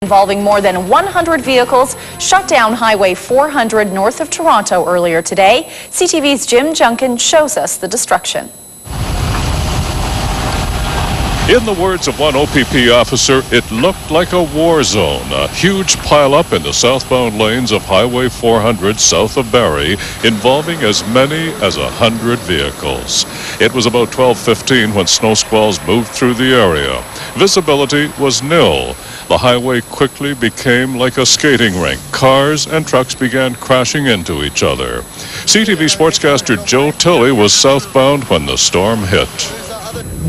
Involving more than 100 vehicles shut down Highway 400 north of Toronto earlier today. CTV's Jim Junkin shows us the destruction. In the words of one OPP officer, it looked like a war zone. A huge pileup in the southbound lanes of Highway 400 south of Barrie, involving as many as 100 vehicles. It was about 12:15 when snow squalls moved through the area. Visibility was nil. The highway quickly became like a skating rink. Cars and trucks began crashing into each other. CTV sportscaster Joe Tilley was southbound when the storm hit.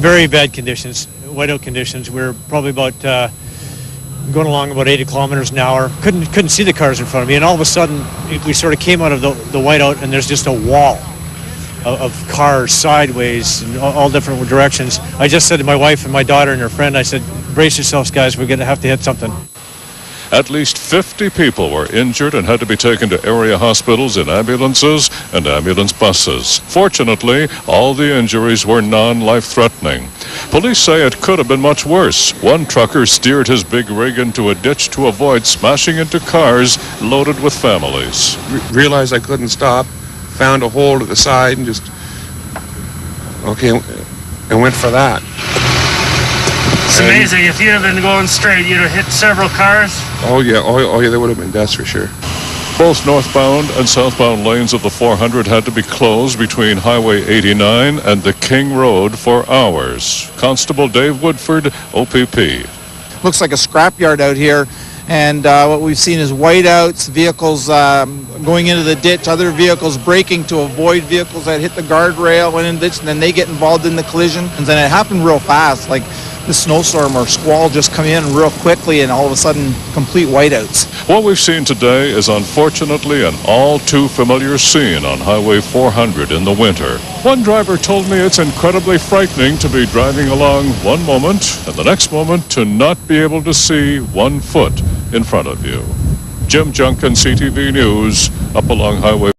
Very bad conditions, whiteout conditions. We're probably about going along about 80 kilometers an hour. Couldn't see the cars in front of me, and all of a sudden we sort of came out of the whiteout, and there's just a wall of cars sideways in all different directions. I just said to my wife and my daughter and her friend, I said, "Brace yourselves, guys. We're going to have to hit something." At least 50 people were injured and had to be taken to area hospitals in ambulances and ambulance buses. Fortunately, all the injuries were non-life-threatening. Police say it could have been much worse. One trucker steered his big rig into a ditch to avoid smashing into cars loaded with families. Realized I couldn't stop, found a hole at the side and and went for that. It's amazing. If you'd have been going straight, you'd have hit several cars. Oh yeah, there would have been deaths for sure. Both northbound and southbound lanes of the 400 had to be closed between Highway 89 and the King Road for hours. Constable Dave Woodford, OPP. Looks like a scrapyard out here, and what we've seen is whiteouts, vehicles going into the ditch, other vehicles braking to avoid vehicles that hit the guardrail, went in the ditch, and then they get involved in the collision. And then it happened real fast, like the snowstorm or squall just come in real quickly, and all of a sudden complete whiteouts. What we've seen today is unfortunately an all too familiar scene on Highway 400 in the winter. One driver told me it's incredibly frightening to be driving along one moment and the next moment to not be able to see 1 foot in front of you. Jim Junkin, CTV News, up along Highway